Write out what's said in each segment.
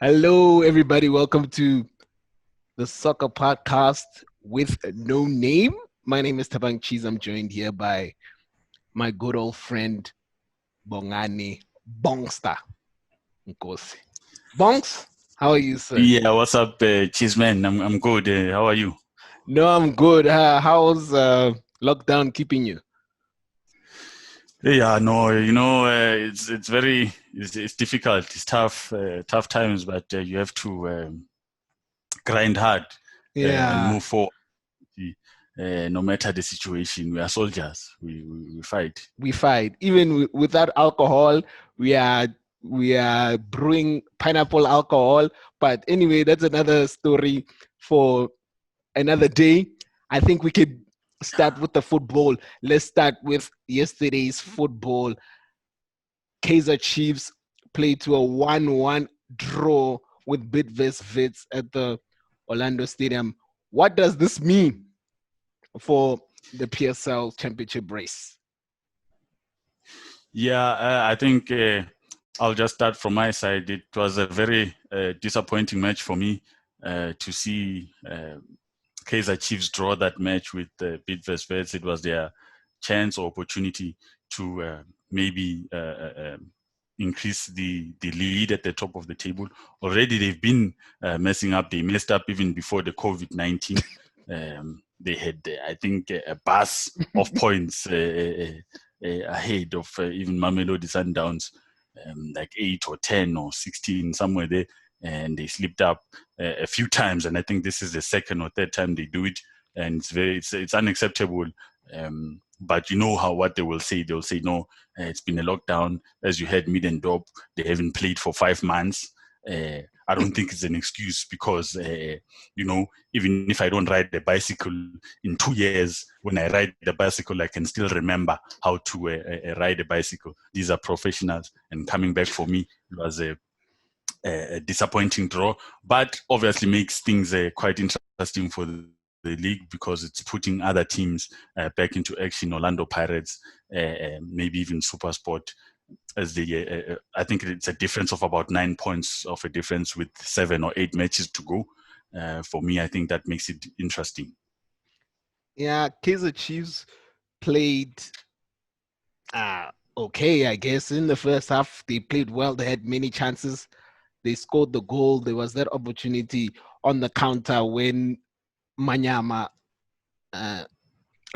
Hello, everybody. Welcome to the soccer podcast with no name. My name is Thabang Cheez. I'm joined here by my good old friend Bongani Bongster Nkosi. Bongs, how are you, sir? Yeah, what's up, Cheez man? I'm good. How are you? No, I'm good. How's lockdown keeping you? Yeah, no, it's difficult. It's tough times, but you have to grind hard and Yeah, move forward. No matter the situation, we are soldiers. We fight. we fight. Even without alcohol, we are we are brewing pineapple alcohol. But anyway, that's another story for another day. I think we could start with the football. Let's start with yesterday's football. Kaizer Chiefs played to a 1-1 draw with Wits at the Orlando Stadium. What does this mean for the PSL championship race? Yeah, I think I'll just start from my side. It was a very disappointing match for me to see Kaizer Chiefs draw that match with Wits. It was their chance or opportunity to maybe increase the lead at the top of the table. Already they've been messing up. They messed up even before the COVID-19. They had, I think, a bus of points ahead of even Mamelodi Sundowns, like 8 or 10 or 16, somewhere there. And they slipped up a few times, and I think this is the second or third time they do it, and it's unacceptable. But you know what they will say. They'll say no, it's been a lockdown. As you heard, Middendorp, they haven't played for 5 months. I don't think it's an excuse because even if I don't ride the bicycle in 2 years, when I ride the bicycle, I can still remember how to ride a bicycle. These are professionals, and coming back for me, it was a disappointing draw, but obviously makes things quite interesting for the league because it's putting other teams back into action. Orlando Pirates, maybe even Supersport, as I think it's a difference of about 9 points of a difference with 7 or 8 matches to go. For me, I think that makes it interesting. Yeah, Kaizer Chiefs played okay, I guess. In the first half, they played well. They had many chances. They scored the goal. There was that opportunity on the counter when Manyama uh,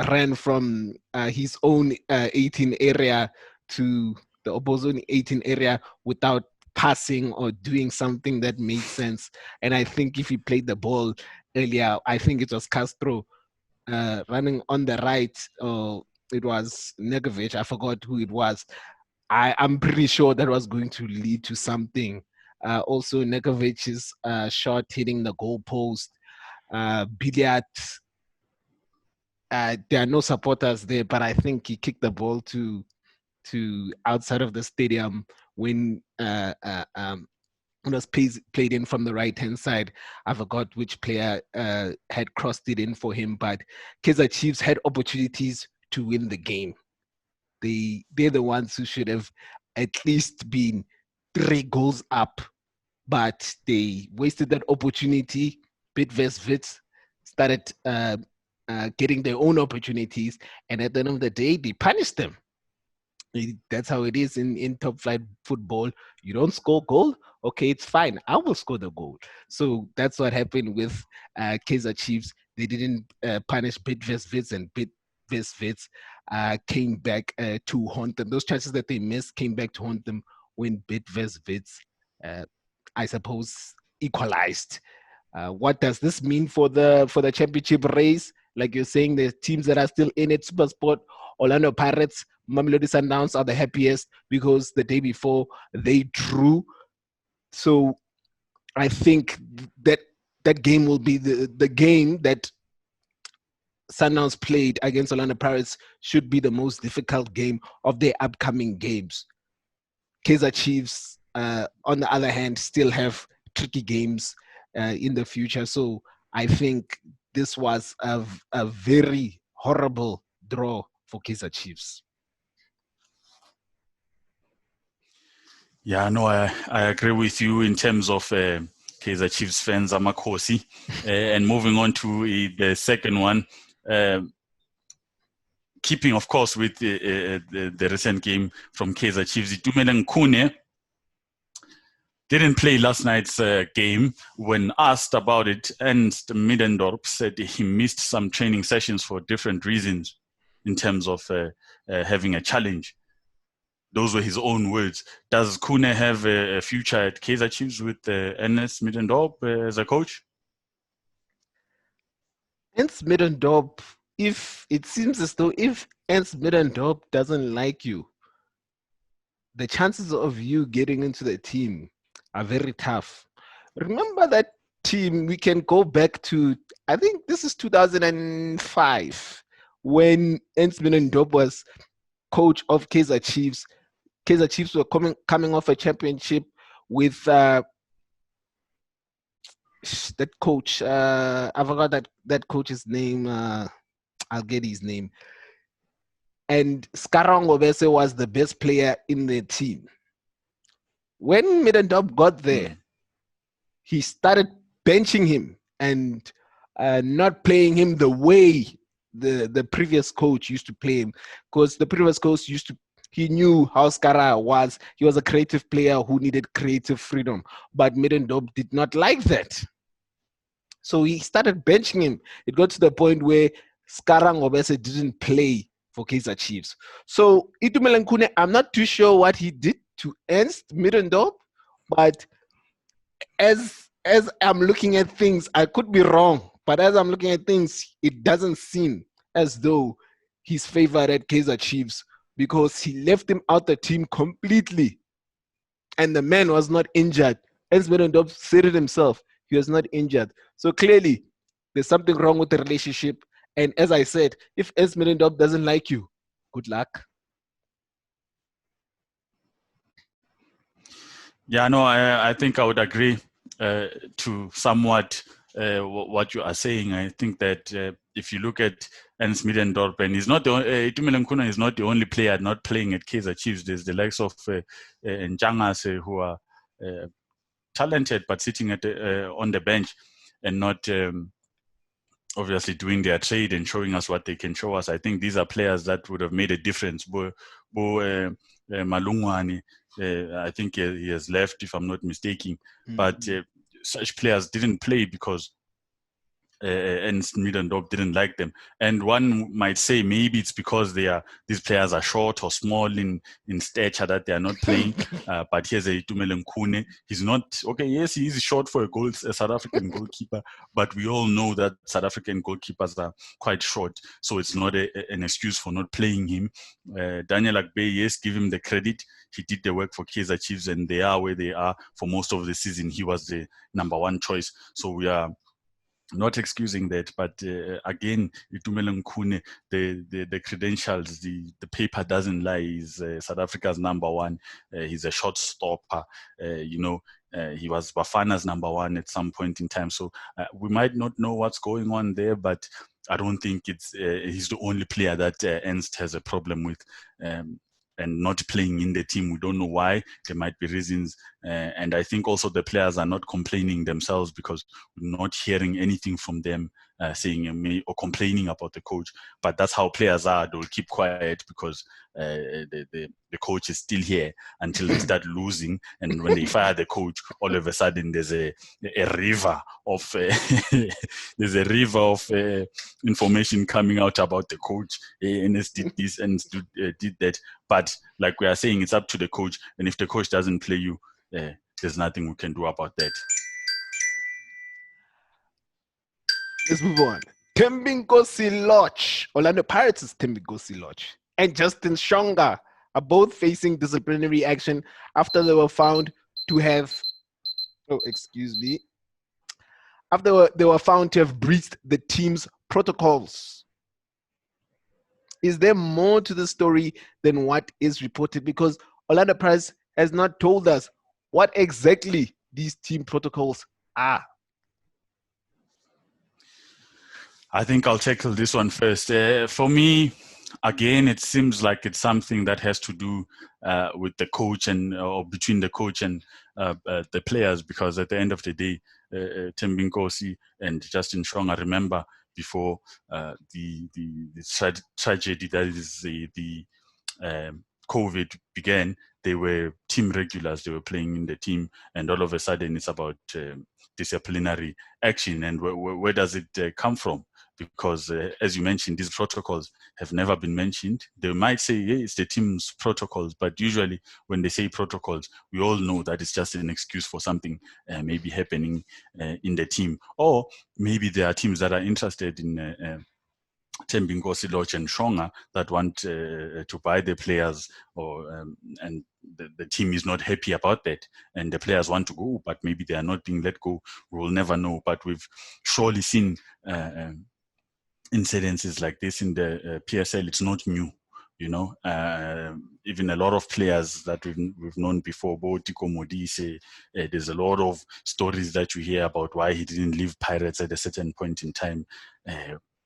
ran from his own 18 area to the opposing 18 area without passing or doing something that made sense. And I think if he played the ball earlier, I think it was Castro running on the right. It was Negovic. I forgot who it was. I'm pretty sure that was going to lead to something. Also, Negovic's shot hitting the goalpost. Billiard, there are no supporters there, but I think he kicked the ball to outside of the stadium when it was played in from the right hand side. I forgot which player had crossed it in for him, but Kaizer Chiefs had opportunities to win the game. They're the ones who should have at least been 3 goals up, but they wasted that opportunity. Wits started getting their own opportunities, and at the end of the day, they punished them. That's how it is in top flight football. You don't score goal, okay, it's fine. I will score the goal. So that's what happened with Kaizer Chiefs. They didn't punish Wits, and Wits came back to haunt them. Those chances that they missed came back to haunt them when Wits, uh, I suppose, equalized. What does this mean for the championship race? Like you're saying, the teams that are still in it, Supersport, Orlando Pirates, Mamelodi Sundowns are the happiest because the day before they drew. So I think that game will be the game that Sundowns played against Orlando Pirates should be the most difficult game of their upcoming games. Kaizer Chiefs, on the other hand, still have tricky games in the future. So I think this was a very horrible draw for Kaizer Chiefs. Yeah, no, I agree with you in terms of Kaizer Chiefs fans, Nkosi. And moving on to the second one, keeping, of course, with the recent game from Kaizer Chiefs, Khune didn't play last night's game. When asked about it, Ernst Middendorp said he missed some training sessions for different reasons in terms of having a challenge. Those were his own words. Does Khune have a future at Kaizer Chiefs with Ernst Middendorp as a coach? Ernst Middendorp, if it seems as though if Ernst Middendorp doesn't like you, the chances of you getting into the team are very tough. Remember that team, we can go back to, I think this is 2005, when Ernst Middendorp was coach of Kaizer Chiefs. Kaizer Chiefs were coming off a championship with that coach. I forgot that coach's name. I'll get his name. And Skarangobese was the best player in the team. When Middendorp got there, he started benching him and not playing him the way the previous coach used to play him. Because the previous coach he knew how Skara was. He was a creative player who needed creative freedom. But Middendorp did not like that. So he started benching him. It got to the point where Skarangobese didn't play for Kaizer Chiefs. So Itumeleng Khune, I'm not too sure what he did to Ernst Middendorp, but as I'm looking at things, I could be wrong, but as I'm looking at things, it doesn't seem as though he's favored at Kaizer Chiefs because he left him out the team completely. And the man was not injured. Ernst Middendorp said it himself. He was not injured. So clearly, there's something wrong with the relationship. And as I said, if Ernst Middendorp doesn't like you, good luck. Yeah, no, I think I would agree to somewhat what you are saying. I think that if you look at Ernst Middendorp, and he's not the Itumeleng Khune is not the only player not playing at Kaizer Chiefs. There's the likes of Njangas who are talented but sitting at on the bench and not obviously doing their trade and showing us what they can show us. I think these are players that would have made a difference. Malungwane, I think he has left, if I'm not mistaken. Mm-hmm. But such players didn't play because Ernst Middendorp didn't like them. And one might say maybe it's because these players are short or small in stature that they are not playing. But here's a Itumeleng Khune. He's not, okay, yes, he is short for a South African goalkeeper, but we all know that South African goalkeepers are quite short. So it's not an excuse for not playing him. Daniel Akbe, yes, give him the credit. He did the work for Kaizer Chiefs and they are where they are for most of the season. He was the number one choice. So we are not excusing that, but again, Itumeleng Khune, the credentials, the paper doesn't lie. He's South Africa's number one. He's a shot stopper. He was Bafana's number one at some point in time. So we might not know what's going on there, but I don't think he's the only player that Ernst has a problem with. And not playing in the team. We don't know why. There might be reasons. And I think also the players are not complaining themselves because we're not hearing anything from them saying or complaining about the coach. But that's how players are. They'll keep quiet because the coach is still here until they start losing. And when they fire the coach, all of a sudden there's a river of information coming out about the coach. Ernst did this and did that. But like we are saying, it's up to the coach. And if the coach doesn't play you, there's nothing we can do about that. Let's move on. Nkosi Lorch. Orlando Pirates' Nkosi Lorch and Justin Shonga are both facing disciplinary action after they were found to have, after they were found to have breached the team's protocols. Is there more to the story than what is reported? Because Orlando Pirates has not told us what exactly these team protocols are. I think I'll tackle this one first. For me, again, it seems like it's something that has to do with the coach or between the coach and the players, because at the end of the day, Nkosi and Justin Shonga, remember before the tragedy that is the COVID began, they were team regulars. They were playing in the team, and all of a sudden it's about disciplinary action. And where does it come from? Because as you mentioned, these protocols have never been mentioned. They might say, hey, it's the team's protocols, but usually when they say protocols, we all know that it's just an excuse for something maybe happening in the team. Or maybe there are teams that are interested in Nkosi, Lorch and Shonga that want to buy the players, and the team is not happy about that, and the players want to go, but maybe they are not being let go. We will never know, but we've surely seen incidences like this in the PSL. It's not new, even a lot of players that we've known before, Tiko Modise, there's a lot of stories that you hear about why he didn't leave Pirates at a certain point in time,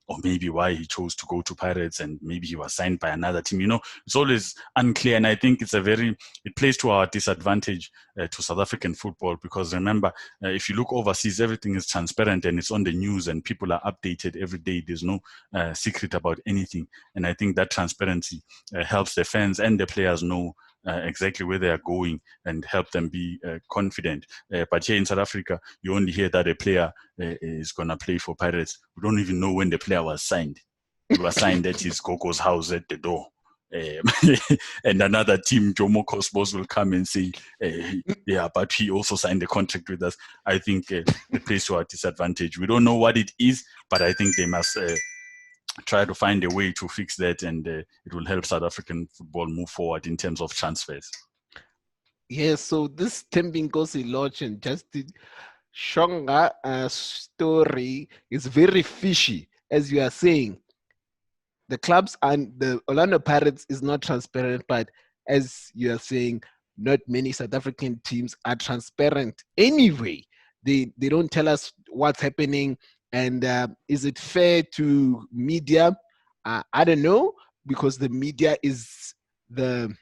or maybe why he chose to go to Pirates, and maybe he was signed by another team. It's always unclear, and I think it plays to our disadvantage to South African football, because remember, if you look overseas, everything is transparent and it's on the news and people are updated every day. There's no secret about anything, and I think that transparency helps the fans and the players know exactly where they are going and help them be confident. But here in South Africa, you only hear that a player is going to play for Pirates. We don't even know when the player was signed. He was signed at his Coco's house at the door. And another team, Jomo Cosmos, will come and say, yeah, but he also signed a contract with us. I think it plays to our disadvantage. We don't know what it is, but I think they must try to find a way to fix that, and it will help South African football move forward in terms of transfers. Yeah, so this Nkosi, Lorch and Justin Shonga story is very fishy, as you are saying. The clubs and the Orlando Pirates is not transparent, but as you are saying, not many South African teams are transparent anyway. They don't tell us what's happening. And is it fair to media? I don't know, because the media is the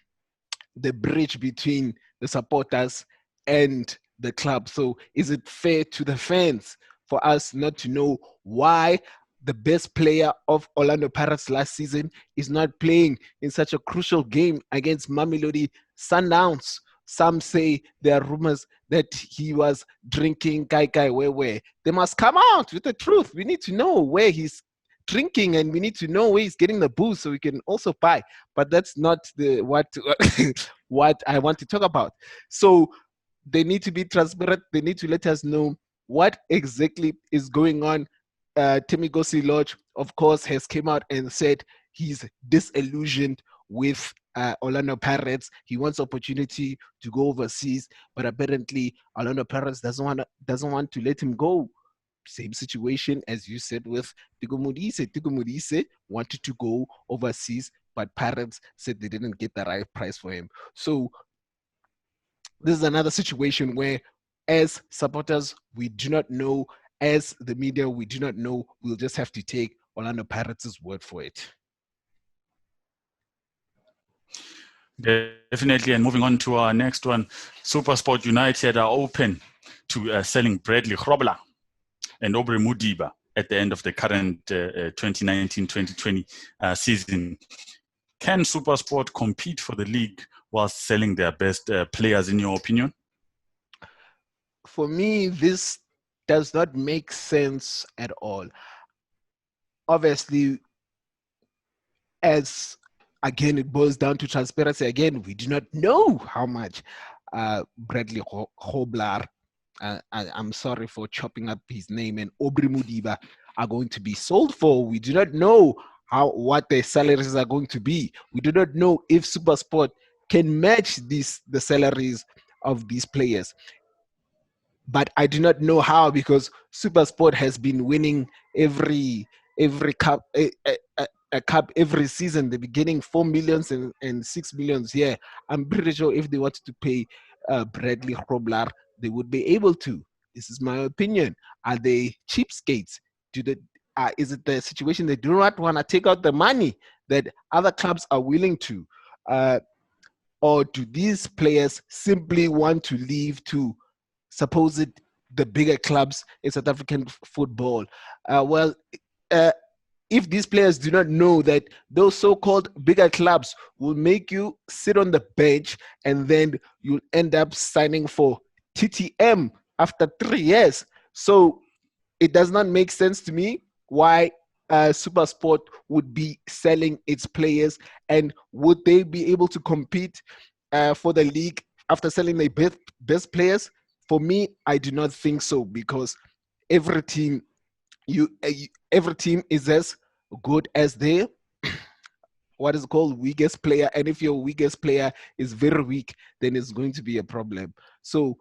bridge between the supporters and the club. So is it fair to the fans for us not to know why the best player of Orlando Pirates last season is not playing in such a crucial game against Mamelodi Sundowns? Some say there are rumors that he was drinking kai where. They must come out with the truth. We need to know where he's drinking, and we need to know where he's getting the booze so we can also buy. But that's not what I want to talk about. So they need to be transparent. They need to let us know what exactly is going on. Nkosi Lorch, of course, has came out and said he's disillusioned with Orlando Pirates. He wants opportunity to go overseas, but apparently Orlando Pirates doesn't want to let him go. Same situation as you said with Tiko Modise. Tiko Modise wanted to go overseas, but Pirates said they didn't get the right price for him. So this is another situation where, as supporters, we do not know. As the media, we do not know. We'll just have to take Orlando Pirates' word for it. Definitely. And moving on to our next one, Supersport United are open to selling Bradley Grobler and Aubrey Mudiba at the end of the current 2019-2020 season. Can Supersport compete for the league while selling their best players, in your opinion? For me, this does not make sense at all. Obviously, as again, it boils down to transparency. Again, we do not know how much Bradley Grobler, I'm sorry for chopping up his name, and Aubrey Mudiba are going to be sold for. We do not know what their salaries are going to be. We do not know if Supersport can match the salaries of these players. But I do not know how, because Supersport has been winning every cup, a cup every season. They're getting 4 millions and 6 millions here. I'm pretty sure if they wanted to pay Bradley Grobler, they would be able to. This is my opinion. Are they cheapskates? Is it the situation they do not want to take out the money that other clubs are willing to? Or do these players simply want to leave to supposed the bigger clubs in South African football? Well, if these players do not know that those so-called bigger clubs will make you sit on the bench and then you'll end up signing for TTM after 3 years. So it does not make sense to me why Supersport would be selling its players, and would they be able to compete for the league after selling their best players? For me, I do not think so, because every team every team is as good as their what is called weakest player, and if your weakest player is very weak, then it's going to be a problem. So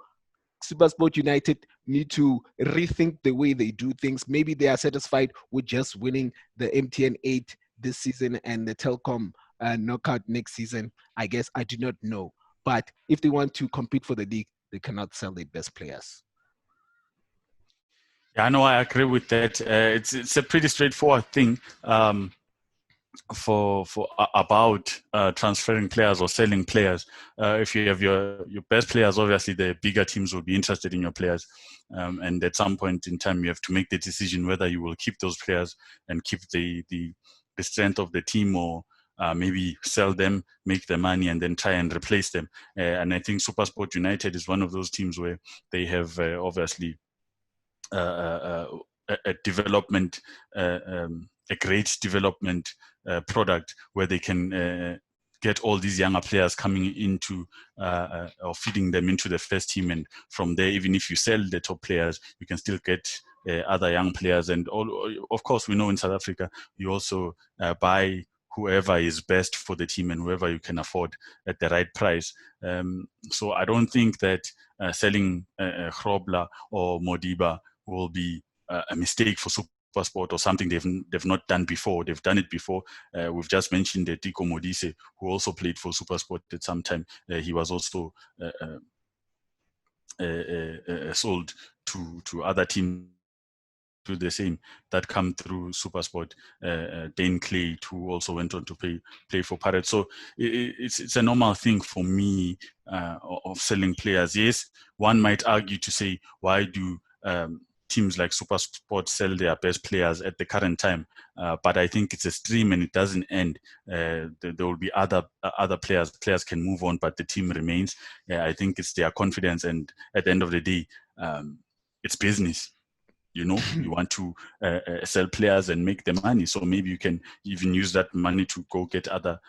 Supersport United need to rethink the way they do things. Maybe they are satisfied with just winning the MTN 8 this season and the Telkom knockout next season. I guess, I do not know. But if they want to compete for the league, they cannot sell their best players. Yeah, I know, I agree with that. It's a pretty straightforward thing for about transferring players or selling players. If you have your best players, obviously the bigger teams will be interested in your players, and at some point in time you have to make the decision whether you will keep those players and keep the strength of the team, or maybe sell them, make the money, and then try and replace them. And I think Supersport United is one of those teams where they have obviously a development, a great development product where they can get all these younger players coming into or feeding them into the first team, and from there, even if you sell the top players, you can still get other young players. And all, of course, we know in South Africa, you also buy whoever is best for the team and whoever you can afford at the right price. So I don't think that selling Grobler or Modiba will be a mistake for Supersport, or something they've not done before. They've done it before. We've just mentioned Tiko Modise, who also played for Supersport at some time. He was also sold to other teams, do the same, that come through Supersport. Dane Clay, who also went on to play for Pirates. So it's a normal thing for me of selling players. Yes, one might argue to say, why do teams like Supersport sell their best players at the current time? But I think it's a stream and it doesn't end. There will be other players. Players can move on, but the team remains. I think it's their confidence, and at the end of the day, it's business. You know, you want to sell players and make the money. So maybe you can even use that money to go get other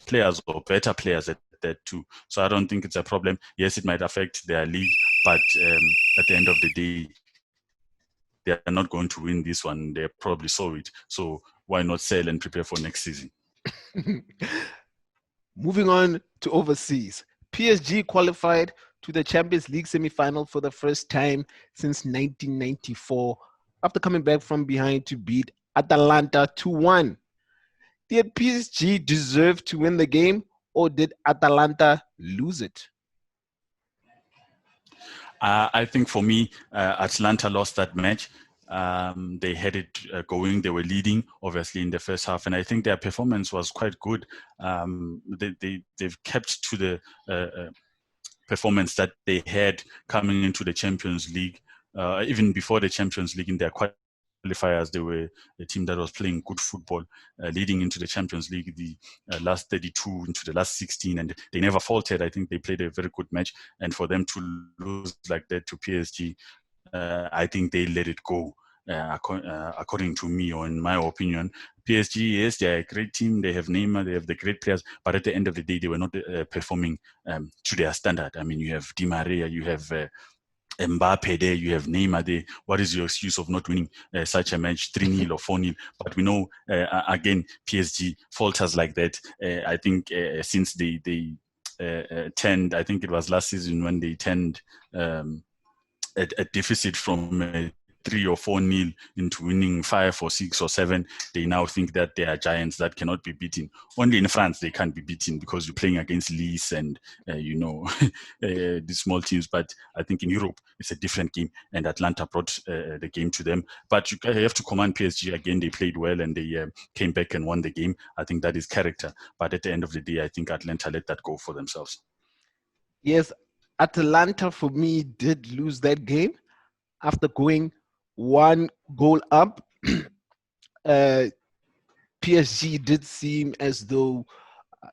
players or better players at that too. So I don't think it's a problem. Yes, it might affect their league, but at the end of the day, they are not going to win this one. They probably saw it. So why not sell and prepare for next season? Moving on to overseas. PSG qualified to the Champions League semi-final for the first time since 1994 after coming back from behind to beat Atalanta 2-1. Did PSG deserve to win the game, or did Atalanta lose it? I think for me, Atalanta lost that match. They had it going. They were leading, obviously, in the first half, and I think their performance was quite good. They've kept to the performance that they had coming into the Champions League. Even before the Champions League, in their qualifiers, they were a team that was playing good football, leading into the Champions League, the last 32 into the last 16, and they never faltered. I think they played a very good match, and for them to lose like that to PSG, I think they let it go. According to me, or in my opinion, PSG, yes, they're a great team. They have Neymar, they have the great players, but at the end of the day, they were not performing to their standard. I mean, you have Di Maria, you have Mbappe there, you have Neymar there. What is your excuse of not winning such a match 3-0 or 4-0? But we know, again, PSG falters like that. I think since they turned, I think it was last season when they turned a deficit from 3 or 4-0 into winning 5 or 6 or 7, they now think that they are giants that cannot be beaten. Only in France they can't be beaten because you're playing against Lille and the small teams. But I think in Europe it's a different game, and Atalanta brought the game to them. But you have to commend PSG again. They played well and they came back and won the game. I think that is character. But at the end of the day, I think Atalanta let that go for themselves. Yes, Atalanta for me did lose that game after going 1 goal up. PSG did seem as though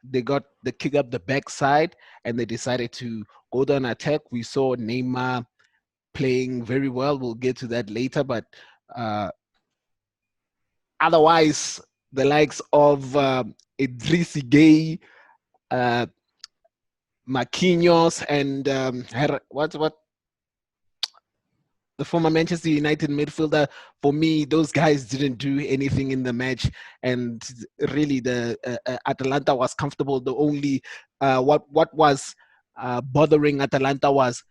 they got the kick up the backside and they decided to go down attack. We saw Neymar playing very well. We'll get to that later, but otherwise, the likes of Idris Gueye, Marquinhos, and the former Manchester United midfielder, for me, those guys didn't do anything in the match. And really, the Atalanta was comfortable. The only what was bothering Atalanta was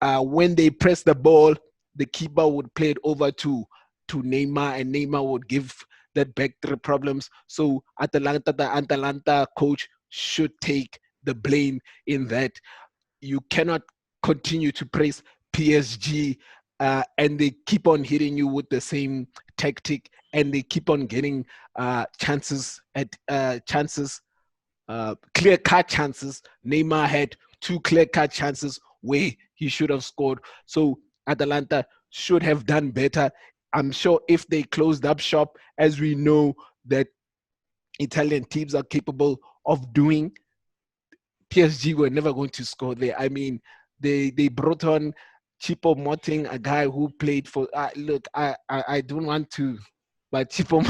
when they pressed the ball, the keeper would play it over to Neymar, and Neymar would give that back three problems. So the Atalanta coach should take the blame in that. You cannot continue to press PSG and they keep on hitting you with the same tactic, and they keep on getting chances, clear-cut chances. Neymar had 2 clear-cut chances where he should have scored. So Atalanta should have done better. I'm sure if they closed up shop, as we know that Italian teams are capable of doing, PSG were never going to score there. I mean, they brought on Chipo Moting, a guy who played for. I don't want to, but Chipo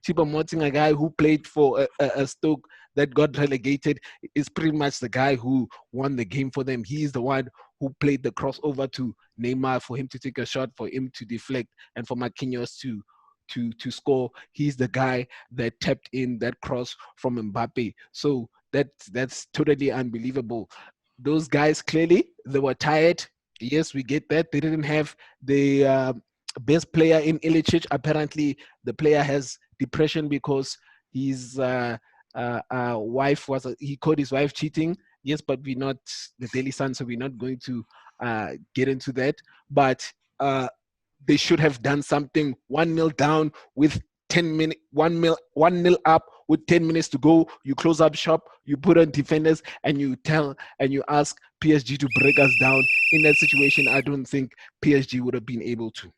Moting, a guy who played for a Stoke that got relegated, is pretty much the guy who won the game for them. He's the one who played the crossover to Neymar for him to take a shot, for him to deflect, and for Marquinhos to score. He's the guy that tapped in that cross from Mbappe. So that's totally unbelievable. Those guys, clearly, they were tired. Yes, we get that. They didn't have the best player in Ilicic. Apparently, the player has depression because his wife he caught his wife cheating. Yes, but we're not the Daily Sun, so we're not going to get into that. But they should have done something. 1-0 down with 10 minutes, 1-0 up with 10 minutes to go. You close up shop, you put on defenders, and you ask PSG to break us down. In that situation, I don't think PSG would have been able to.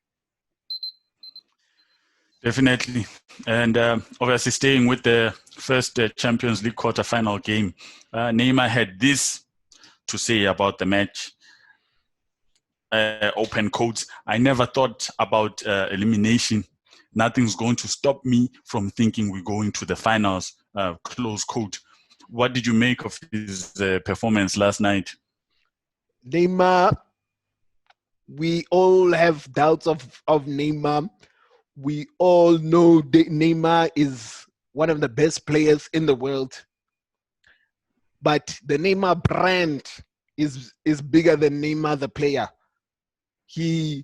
Definitely. And obviously staying with the first Champions League quarterfinal game, Neymar had this to say about the match. Open quotes, "I never thought about elimination. Nothing's going to stop me from thinking we're going to the finals," close quote. What did you make of his performance last night? Neymar, we all have doubts of Neymar. We all know that Neymar is one of the best players in the world. But the Neymar brand is bigger than Neymar the player. You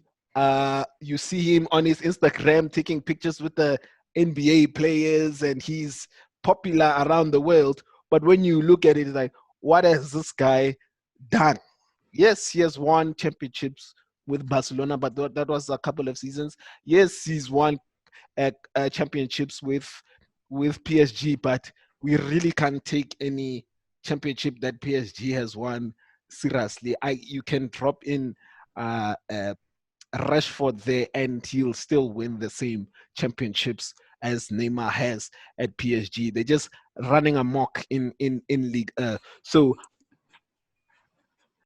see him on his Instagram taking pictures with the NBA players, and he's popular around the world. But when you look at it, it's like, what has this guy done? Yes, he has won championships with Barcelona, but that was a couple of seasons. Yes, he's won championships with PSG, but we really can't take any championship that PSG has won seriously. You can drop in Rashford there, and he'll still win the same championships as Neymar has at PSG. They're just running amok in League. So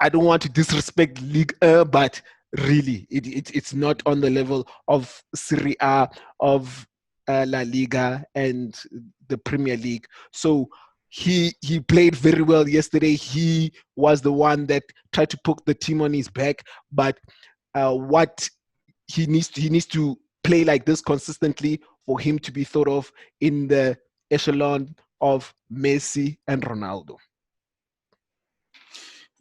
I don't want to disrespect League, but really, it's not on the level of Serie A, of La Liga, and the Premier League. So he played very well yesterday. He was the one that tried to put the team on his back, but what he needs to play like this consistently for him to be thought of in the echelon of Messi and Ronaldo.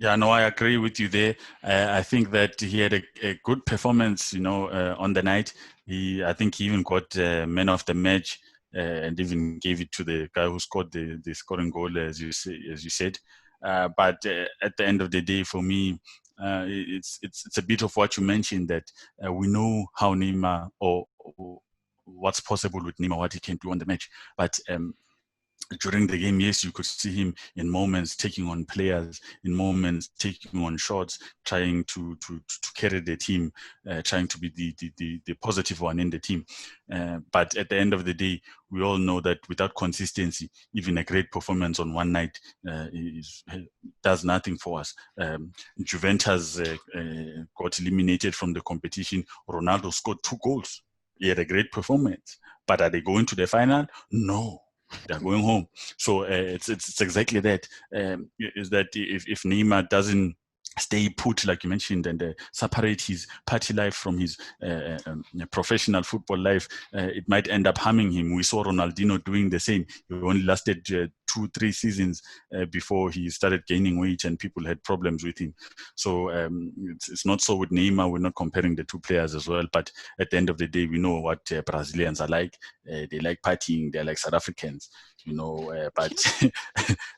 Yeah, no, I agree with you there. I think that he had a good performance, on the night. I think he even got man of the match and even gave it to the guy who scored the scoring goal, as you said. But at the end of the day, for me, it's a bit of what you mentioned, that we know how Neymar or what's possible with Neymar, what he can do on the match, but during the game, yes, you could see him in moments taking on players, in moments taking on shots, trying to carry the team, trying to be the positive one in the team. But at the end of the day, we all know that without consistency, even a great performance on one night does nothing for us. Juventus got eliminated from the competition. Ronaldo scored 2 goals. He had a great performance. But are they going to the final? No. They're going home. So it's exactly that. Is that if Neymar doesn't stay put, like you mentioned, and separate his party life from his professional football life, it might end up harming him. We saw Ronaldinho doing the same. He only lasted 2-3 seasons before he started gaining weight and people had problems with him. So it's not so with Neymar. We're not comparing the two players as well, but at the end of the day, we know what Brazilians are like. They like partying. They're like South Africans, but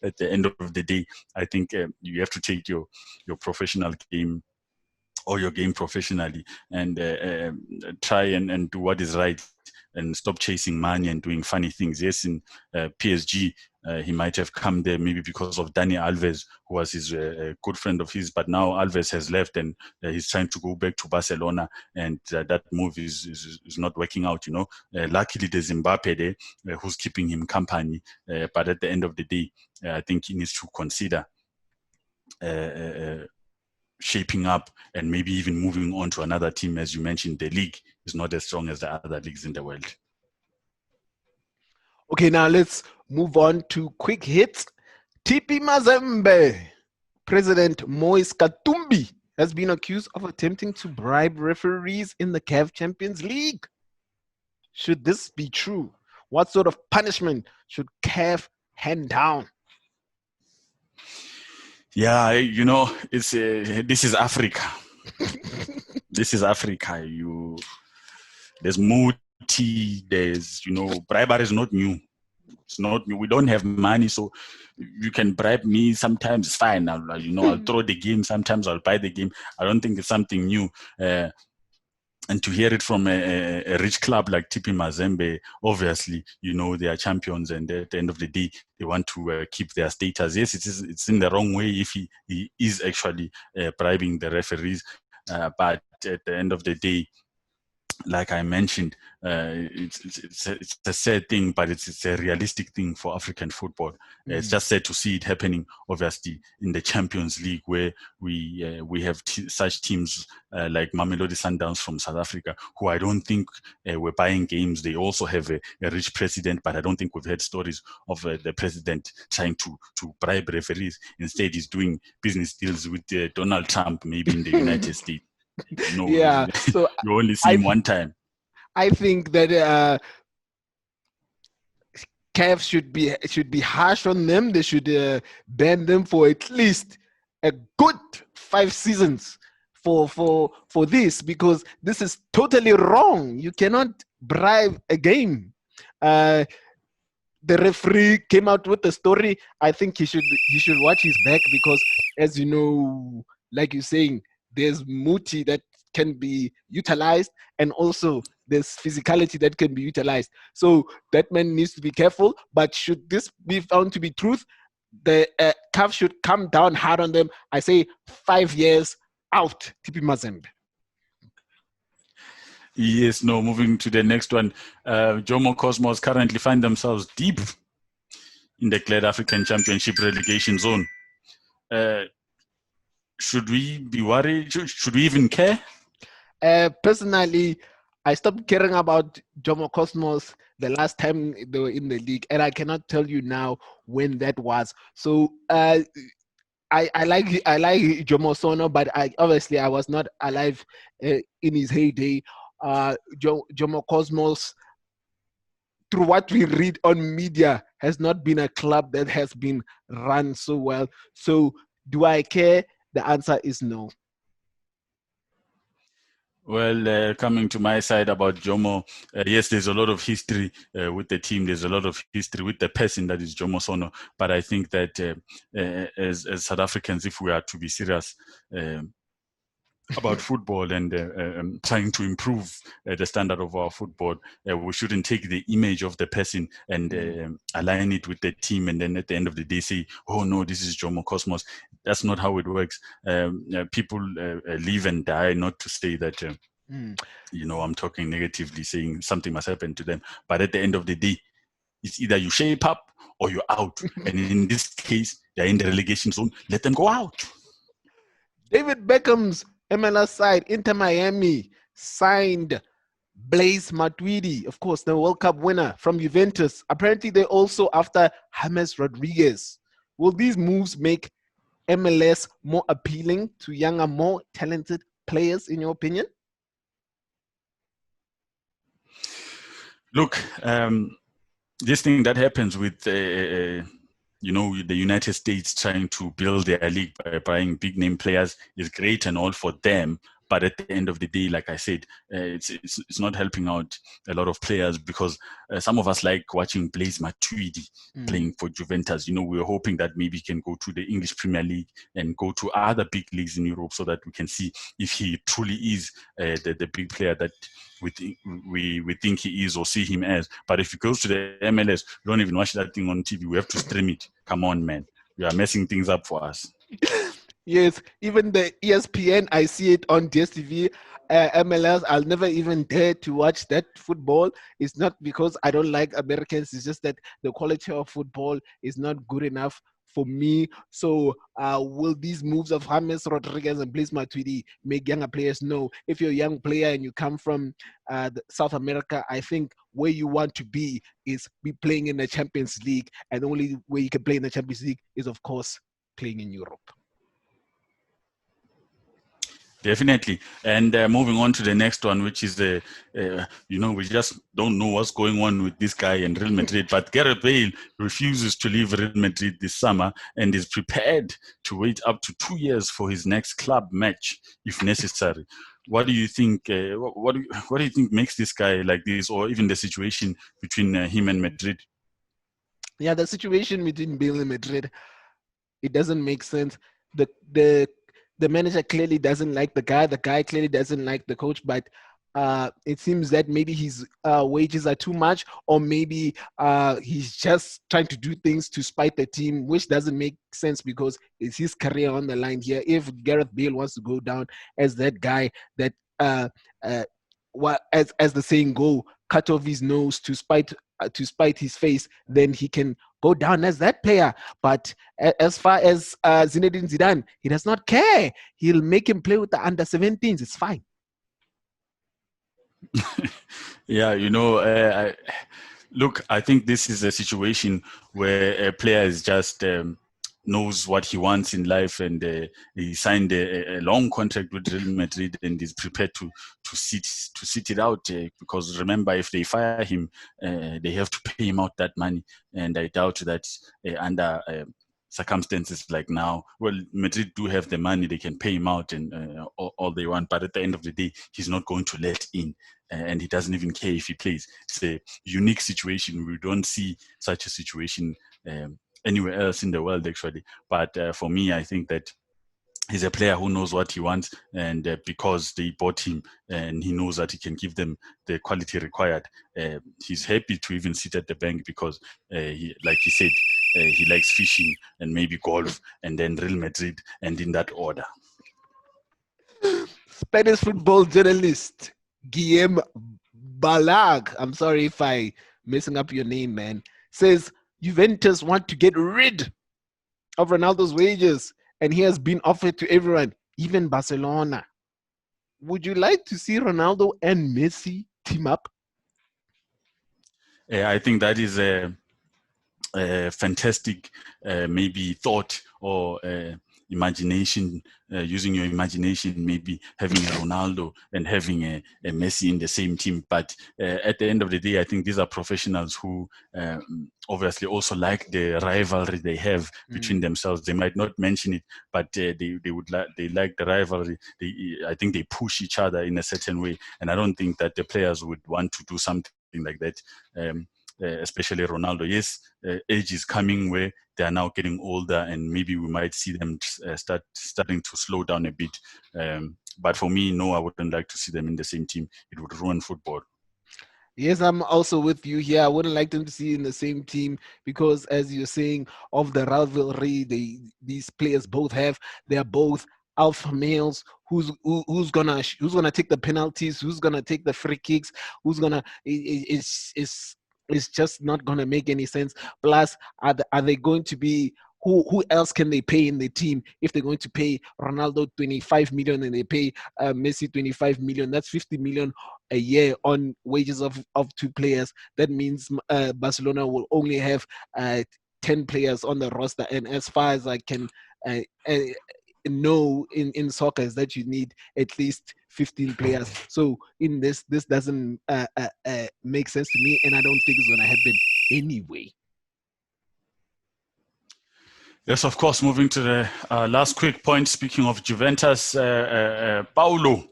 at the end of the day, I think you have to take your professional game or your game professionally and try and do what is right and stop chasing money and doing funny things. Yes, in PSG, he might have come there maybe because of Dani Alves, who was his good friend of his, but now Alves has left and he's trying to go back to Barcelona, and that move is not working out, luckily there's Mbappe there who's keeping him company, but at the end of the day, I think he needs to consider shaping up and maybe even moving on to another team. As you mentioned, the league is not as strong as the other leagues in the world. Okay, now let's move on to quick hits. TP Mazembe President Moise Katumbi has been accused of attempting to bribe referees in the CAF Champions League. Should this be true? What sort of punishment should CAF hand down? Yeah, it's this is Africa. This is Africa. There's Muti, there's bribery is not new. It's not new. We don't have money, so you can bribe me. Sometimes it's fine. I'll throw the game. Sometimes I'll buy the game. I don't think it's something new. And to hear it from a rich club like TP Mazembe, obviously, they are champions, and at the end of the day, they want to keep their status. Yes, it's in the wrong way if he is actually bribing the referees, but at the end of the day, like I mentioned, it's a sad thing, but it's a realistic thing for African football. It's just sad to see it happening, obviously, in the Champions League, where we have such teams like Mamelodi Sundowns from South Africa, who I don't think were buying games. They also have a rich president, but I don't think we've heard stories of the president trying to bribe referees. Instead, he's doing business deals with Donald Trump, maybe in the United States. Yeah, so you only see him one time. I think that CAF should be harsh on them. They should ban them for at least a good 5 seasons for this, because this is totally wrong. You cannot bribe a game. The referee came out with the story. I think he should watch his back, because, as you know, like you're saying, there's Muti that can be utilized, and also there's physicality that can be utilized. So that man needs to be careful. But should this be found to be truth, the CAF should come down hard on them. I say 5 years out, TP Mazembe. Yes, no, moving to the next one. Jomo Cosmos currently find themselves deep in the Kgeledi African Championship relegation zone. Should we be worried? Should we even care? Personally, I stopped caring about Jomo Cosmos the last time they were in the league, and I cannot tell you now when that was. So I like Jomo Sono, but I was not alive in his heyday. Jomo Cosmos, through what we read on media, has not been a club that has been run so well. So Do I care? The answer is no. Well, coming to my side about Jomo, yes, there's a lot of history with the team. There's a lot of history with the person that is Jomo Sono. But I think that as South Africans, if we are to be serious about football and trying to improve the standard of our football, we shouldn't take the image of the person and align it with the team, and then at the end of the day say, oh no, this is Jomo Cosmos. That's not how it works. People live and die, not to say that I'm talking negatively, saying something must happen to them, but at the end of the day, it's either you shape up or you're out. And in this case, they're in the relegation zone. Let them go out. David Beckham's MLS side, Inter Miami, signed Blaise Matuidi, of course, the World Cup winner from Juventus. Apparently, they're also after James Rodriguez. Will these moves make MLS more appealing to younger, more talented players, in your opinion? Look, this thing that happens with the United States trying to build their league by buying big name players is great and all for them. But at the end of the day, like I said, it's not helping out a lot of players, because some of us like watching Blaise Matuidi playing for Juventus. We were hoping that maybe he can go to the English Premier League and go to other big leagues in Europe, so that we can see if he truly is the big player that we think he is or see him as. But if he goes to the MLS, we don't even watch that thing on TV. We have to stream it. Come on, man. You are messing things up for us. Yes, even the ESPN, I see it on DSTV. MLS, I'll never even dare to watch that football. It's not because I don't like Americans. It's just that the quality of football is not good enough for me. So will these moves of James Rodriguez and Blaise Matuidi make younger players know? If you're a young player and you come from South America, I think where you want to be is be playing in the Champions League. And the only way you can play in the Champions League is, of course, playing in Europe. Definitely. And moving on to the next one, which is we just don't know what's going on with this guy and Real Madrid. But Gareth Bale refuses to leave Real Madrid this summer and is prepared to wait up to 2 years for his next club match if necessary. What do you think? What do you think makes this guy like this, or even the situation between him and Madrid? Yeah, the situation between Bale and Madrid, it doesn't make sense. The manager clearly doesn't like the guy. The guy clearly doesn't like the coach, but it seems that maybe his wages are too much, or maybe he's just trying to do things to spite the team, which doesn't make sense because it's his career on the line here. If Gareth Bale wants to go down as that guy that, as the saying go, cut off his nose to spite his face, then he can go down as that player. But as far as Zinedine Zidane, he does not care. He'll make him play with the under-17s. It's fine. Yeah, look, I think this is a situation where a player is just knows what he wants in life, and he signed a long contract with Real Madrid and is prepared to sit it out, because remember, if they fire him, they have to pay him out that money, and I doubt that under circumstances like now, well, Madrid do have the money, they can pay him out and all they want, but at the end of the day, he's not going to let in, and he doesn't even care if he plays. It's a unique situation. We don't see such a situation anywhere else in the world, actually. But for me, I think that he's a player who knows what he wants, and because they bought him and he knows that he can give them the quality required, he's happy to even sit at the bank, because like he said, he likes fishing and maybe golf and then Real Madrid, and in that order. Spanish football journalist Guillem Balag, I'm sorry if I messing up your name, man, says Juventus want to get rid of Ronaldo's wages, and he has been offered to everyone, even Barcelona. Would you like to see Ronaldo and Messi team up? I think that is a fantastic maybe thought, or imagination, using your imagination, maybe having a Ronaldo and having a Messi in the same team. But at the end of the day, I think these are professionals who obviously also like the rivalry they have between themselves. They might not mention it, but they like the rivalry. I think they push each other in a certain way, and I don't think that the players would want to do something like that. Especially Ronaldo. Yes, age is coming where they are now getting older, and maybe we might see them starting to slow down a bit. But for me, no, I wouldn't like to see them in the same team. It would ruin football. Yes, I'm also with you here. I wouldn't like them to see in the same team because, as you're saying, of the rivalry these players both have, they are both alpha males. Who's gonna take the penalties? Who's gonna take the free kicks? Who's gonna? It's just not gonna make any sense. Plus, are they going to be? Who else can they pay in the team if they're going to pay Ronaldo 25 million and they pay Messi 25 million? That's 50 million a year on wages of two players. That means Barcelona will only have 10 players on the roster. And as far as I can know in soccer is that you need at least 15 players. So in this doesn't make sense to me, and I don't think it's going to happen anyway. Yes, of course. Moving to the last quick point. Speaking of Juventus, Paulo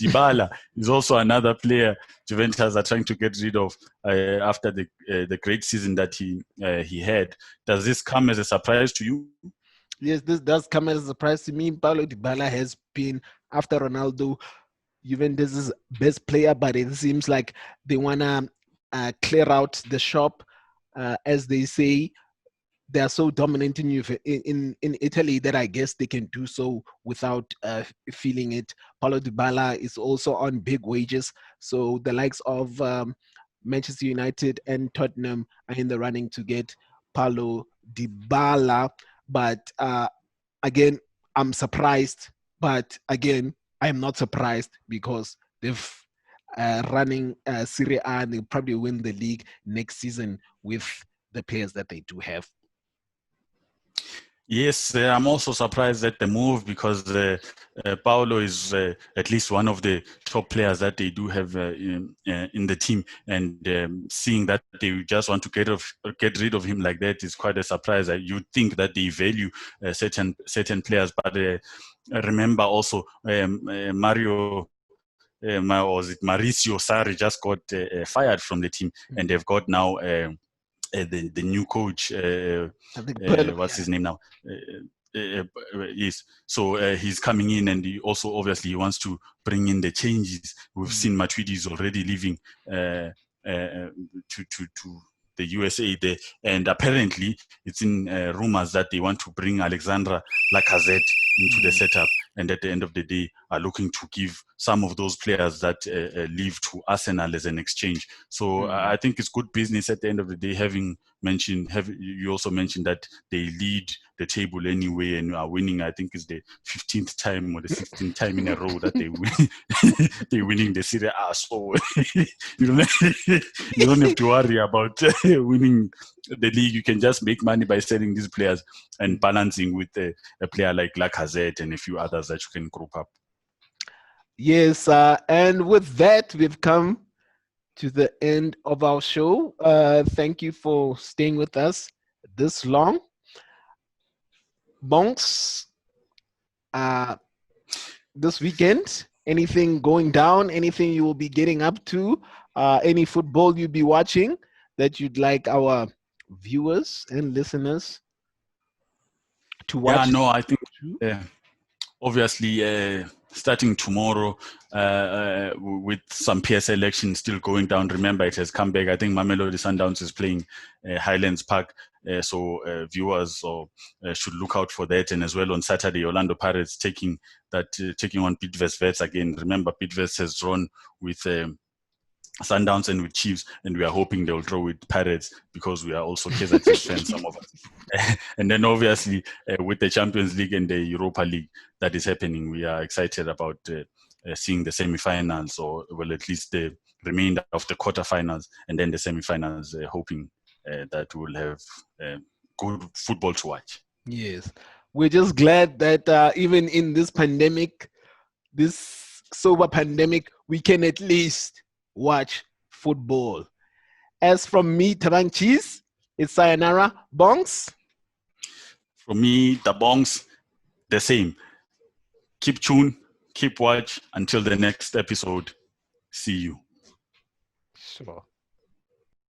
DYBALA is also another player Juventus are trying to get rid of after the great season that he had. Does this come as a surprise to you? Yes, this does come as a surprise to me. Paulo DYBALA has been, after Ronaldo, Juventus' best player, but it seems like they want to clear out the shop, as they say. They are so dominant in Italy that I guess they can do so without feeling it. Paulo DYBALA is also on big wages, so the likes of Manchester United and Tottenham are in the running to get Paulo DYBALA. But again, I'm surprised. But again, I'm not surprised because they've running Serie A and they'll probably win the league next season with the players that they do have. Yes, I'm also surprised at the move because Paulo is at least one of the top players that they do have in the team, and seeing that they just want to get rid of him like that is quite a surprise. You'd think that they value certain players, but remember also Mauricio Sarri just got fired from the team, and they've got now. The new coach, what's his name now? Yes, so he's coming in, and he also obviously wants to bring in the changes. We've seen Matuidi is already leaving to the USA there, and apparently it's in rumors that they want to bring Alexandre Lacazette into the setup, and at the end of the day are looking to give some of those players that leave to Arsenal as an exchange. So I think it's good business at the end of the day. You also mentioned that they lead the table anyway and are winning. I think it's the 15th time or the 16th time in a row that they win. They're winning the Serie A. So you don't have to worry about winning the league. You can just make money by selling these players and balancing with a player like Lacazette and a few others that you can group up. Yes, and with that, we've come to the end of our show. Thank you for staying with us this long. Bongz, this weekend, anything going down, anything you will be getting up to, any football you'll be watching that you'd like our viewers and listeners to watch? Yeah, no, I think obviously starting tomorrow with some PSL election still going down. Remember, it has come back. I think Mamelodi Sundowns is playing Highlands Park, so viewers should look out for that. And as well on Saturday, Orlando Pirates taking on Bidvest Wits again. Remember, Bidvest has drawn with Sundowns and with Chiefs, and we are hoping they'll draw with Pirates because we are also Kaizer Chiefs fans, some of us. And then obviously with the Champions League and the Europa League that is happening, we are excited about seeing the semi-finals, or well, at least the remainder of the quarterfinals, and then the semi-finals, hoping that we'll have good football to watch. Yes. we're just glad that even in this pandemic, this sober pandemic, we can at least watch football. As from me, Thabang Cheez, it's sayonara. Bongz. For me, the Bongz, the same. Keep tuned, keep watch until the next episode. See you. Sure.